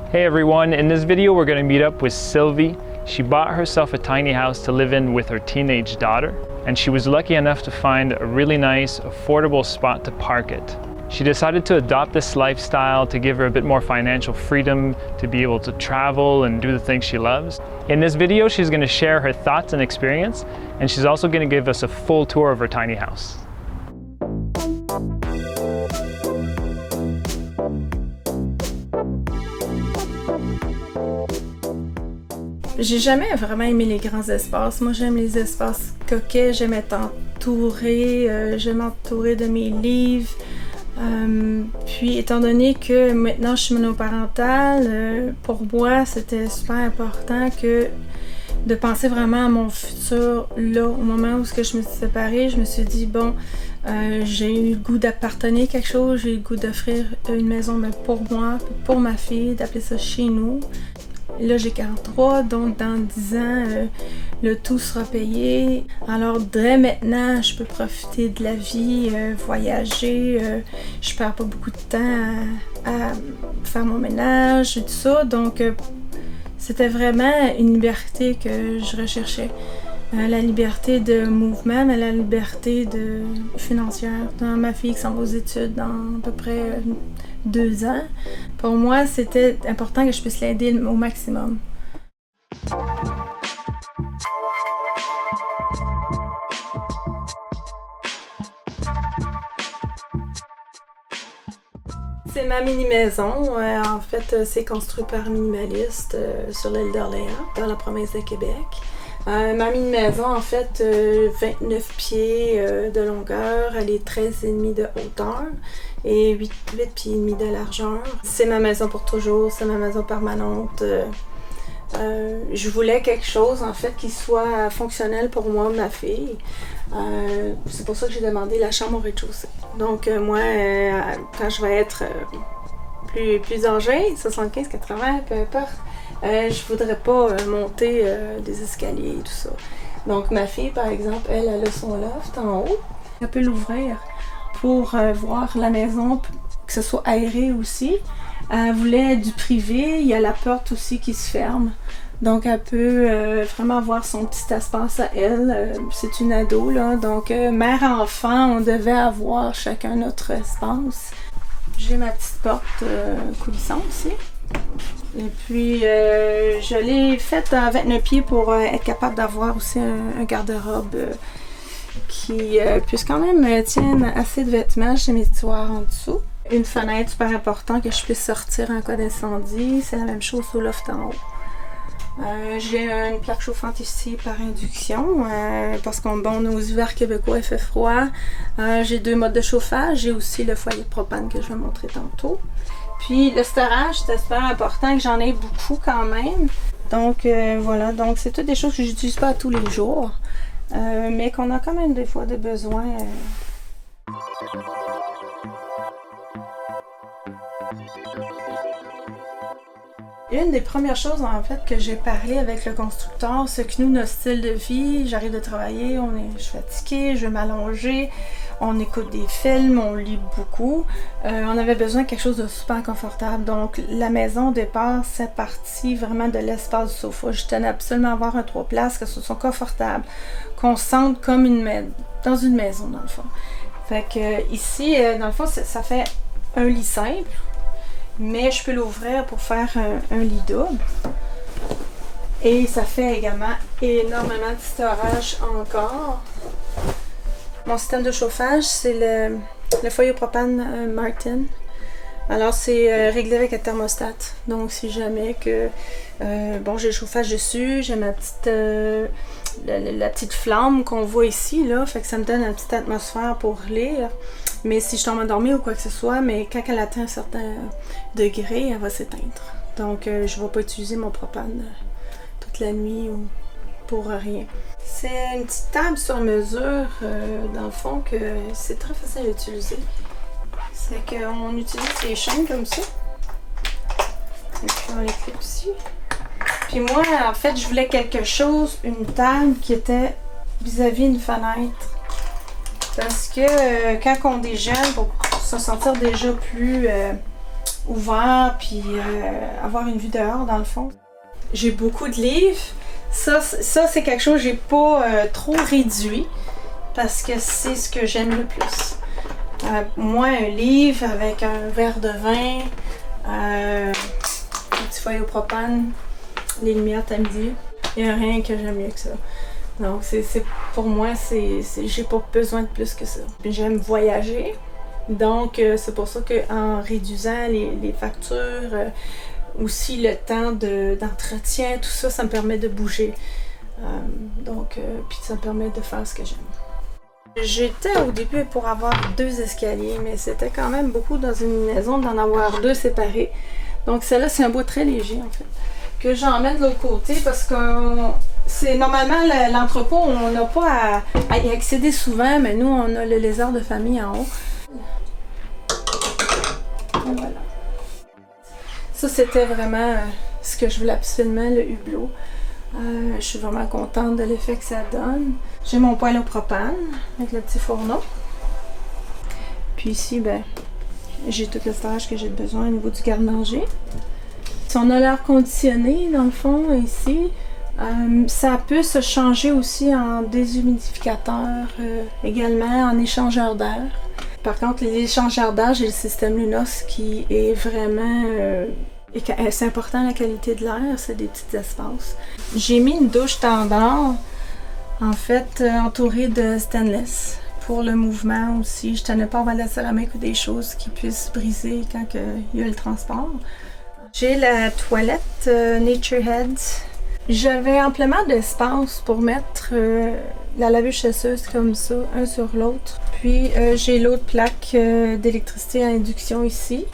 Hey everyone, in this video we're going to meet up with Sylvie. She bought herself a tiny house to live in with her teenage daughter, and she was lucky enough to find a really nice, affordable spot to park it. She decided to adopt this lifestyle to give her a bit more financial freedom to be able to travel and do the things she loves. In this video, she's going to share her thoughts and experience, and she's also going to give us a full tour of her tiny house. J'ai jamais vraiment aimé les grands espaces. Moi, j'aime les espaces coquets, j'aime être entourée, j'aime m'entourer de mes livres. Puis, étant donné que maintenant je suis monoparentale, pour moi, c'était super important de penser vraiment à mon futur là. Au moment où je me suis séparée, je me suis dit, bon, j'ai eu le goût d'appartenir à quelque chose, j'ai eu le goût d'offrir une maison pour moi, pour ma fille, d'appeler ça chez nous. Là, j'ai 43, donc dans 10 ans, le tout sera payé. Alors, dès maintenant, je peux profiter de la vie, voyager. Je perds pas beaucoup de temps à faire mon ménage et tout ça. Donc, c'était vraiment une liberté que je recherchais. La liberté de mouvement, mais la liberté financière. Dans ma fille qui s'en va aux études dans à peu près 2 ans. Pour moi, c'était important que je puisse l'aider au maximum. C'est ma mini-maison. En fait, c'est construit par un minimaliste sur l'île d'Orléans, dans la province de Québec. Ma mini-maison, en fait, 29 pieds de longueur, elle est 13,5 de hauteur et 8 pieds et demi de largeur. C'est ma maison pour toujours, c'est ma maison permanente. Je voulais quelque chose, en fait, qui soit fonctionnel pour moi, ma fille. C'est pour ça que j'ai demandé la chambre au rez-de-chaussée. Donc, moi, quand je vais être plus âgée, 75, 80, peu importe, je voudrais pas monter des escaliers et tout ça. Donc ma fille, par exemple, elle a son loft en haut. Elle peut l'ouvrir pour voir la maison, que ce soit aéré aussi. Elle voulait du privé, il y a la porte aussi qui se ferme. Donc elle peut vraiment avoir son petit espace à elle. C'est une ado, là. Donc mère-enfant, on devait avoir chacun notre espace. J'ai ma petite porte coulissante aussi. Et puis, je l'ai faite à 29 pieds pour être capable d'avoir aussi un garde-robe qui puisse quand même tienne assez de vêtements. J'ai mes tiroirs en dessous. Une fenêtre super importante que je puisse sortir en cas d'incendie. C'est la même chose au loft en haut. J'ai une plaque chauffante ici par induction parce qu'on nos hivers québécois il fait froid. J'ai 2 modes de chauffage. J'ai aussi le foyer de propane que je vais montrer tantôt. Puis le storage, c'était super important que j'en ai beaucoup quand même. Donc voilà, donc c'est toutes des choses que j'utilise pas tous les jours, mais qu'on a quand même des fois des besoins. Une des premières choses en fait que j'ai parlé avec le constructeur, c'est que nous, notre style de vie, j'arrive de travailler, je suis fatiguée, je veux m'allonger, on écoute des films, on lit beaucoup. On avait besoin de quelque chose de super confortable. Donc la maison au départ, c'est parti vraiment de l'espace du sofa. Je tenais absolument à avoir un 3 places, que ce soit confortable, qu'on se sente comme dans une maison dans le fond. Fait que ici, dans le fond, ça fait un lit simple. Mais je peux l'ouvrir pour faire un lit double. Et ça fait également énormément de storage encore. Mon système de chauffage, c'est le foyer au propane Martin. Alors c'est réglé avec un thermostat. Donc si jamais que j'ai le chauffage dessus, j'ai ma petite la petite flamme qu'on voit ici là, fait que ça me donne une petite atmosphère pour lire. Mais si je tombe endormie ou quoi que ce soit, mais quand elle atteint un certain degré, elle va s'éteindre. Donc je ne vais pas utiliser mon propane toute la nuit ou pour rien. C'est une petite table sur mesure, dans le fond, que c'est très facile à utiliser. C'est qu'on utilise les chaînes comme ça. Et puis on les clip ici. Puis moi, en fait, je voulais quelque chose, une table qui était vis-à-vis une fenêtre. Parce que quand on déjeune, pour se sentir déjà plus ouvert, puis avoir une vue dehors dans le fond. J'ai beaucoup de livres. Ça c'est quelque chose que j'ai pas trop réduit parce que c'est ce que j'aime le plus. Moi, un livre avec un verre de vin, un petit feuille au propane, les lumières tamisées, il n'y a rien que j'aime mieux que ça. Donc, pour moi, j'ai pas besoin de plus que ça. Puis j'aime voyager, donc c'est pour ça qu'en réduisant les factures, aussi le temps d'entretien, tout ça, ça me permet de bouger. Puis ça me permet de faire ce que j'aime. J'étais au début pour avoir 2 escaliers, mais c'était quand même beaucoup dans une maison d'en avoir 2 séparés. Donc celle-là, c'est un bois très léger en fait, que j'emmène de l'autre côté parce que c'est normalement l'entrepôt, on n'a pas à y accéder souvent, mais nous, on a le lézard de famille en haut. Et voilà. Ça, c'était vraiment ce que je voulais absolument, le hublot. Je suis vraiment contente de l'effet que ça donne. J'ai mon poêle au propane avec le petit fourneau. Puis ici, ben, j'ai tout le storage que j'ai besoin au niveau du garde-manger. Si on a l'air conditionné, dans le fond, ici, ça peut se changer aussi en déshumidificateur, également en échangeur d'air. Par contre, les échangeurs d'air, j'ai le système Lunos qui est vraiment... c'est important la qualité de l'air, c'est des petits espaces. J'ai mis une douche standard, en fait, entourée de stainless. Pour le mouvement aussi, je tenais pas à avoir de la céramique ou des choses qui puissent briser quand il y a le transport. J'ai la toilette Naturehead. J'avais amplement d'espace pour mettre la laveuse chasseuse comme ça, un sur l'autre. Puis j'ai l'autre plaque d'électricité à induction ici.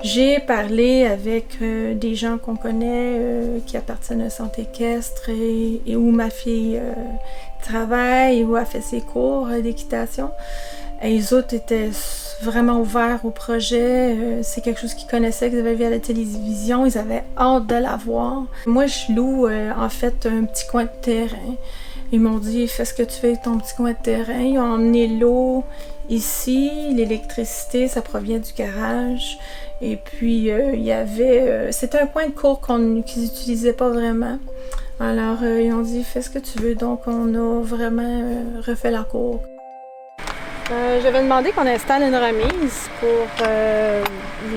J'ai parlé avec des gens qu'on connaît qui appartiennent à Centre équestre et où ma fille travaille et où elle fait ses cours d'équitation. Et les autres étaient vraiment ouverts au projet. C'est quelque chose qu'ils connaissaient, qu'ils avaient vu à la télévision. Ils avaient hâte de la voir. Moi, je loue en fait un petit coin de terrain. Ils m'ont dit, fais ce que tu fais avec ton petit coin de terrain. Ils ont emmené l'eau ici. L'électricité, ça provient du garage. Et puis, il y avait... c'était un coin de cours qu'ils n'utilisaient pas vraiment. Alors, ils ont dit, fais ce que tu veux. Donc, on a vraiment refait la cour. J'avais demandé qu'on installe une remise pour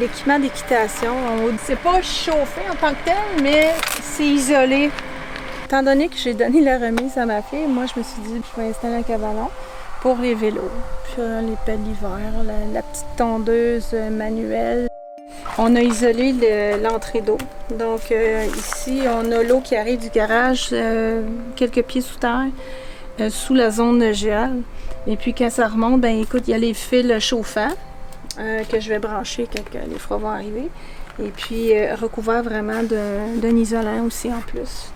l'équipement d'équitation. C'est pas chauffé en tant que tel, mais c'est isolé. Étant donné que j'ai donné la remise à ma fille, moi, je me suis dit, je vais installer un cabanon pour les vélos. Puis les pelles d'hiver, la petite tondeuse manuelle. On a isolé l'entrée d'eau. Donc ici, on a l'eau qui arrive du garage quelques pieds sous terre, sous la zone de gel. Et puis quand ça remonte, ben écoute, il y a les fils chauffants que je vais brancher quand les froids vont arriver. Et puis recouvert vraiment d'un isolant aussi en plus.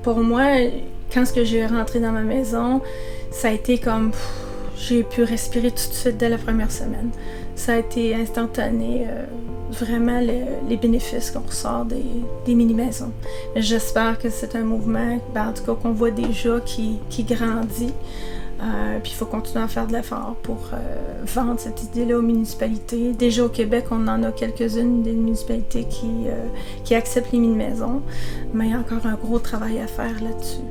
Pour moi, quand j'ai rentré dans ma maison, ça a été comme... j'ai pu respirer tout de suite dès la première semaine. Ça a été instantané, vraiment les bénéfices qu'on ressort des mini-maisons. J'espère que c'est un mouvement, en tout cas qu'on voit déjà qui grandit. Puis il faut continuer à faire de l'effort pour vendre cette idée-là aux municipalités. Déjà au Québec, on en a quelques-unes des municipalités qui acceptent les mini-maisons, mais il y a encore un gros travail à faire là-dessus.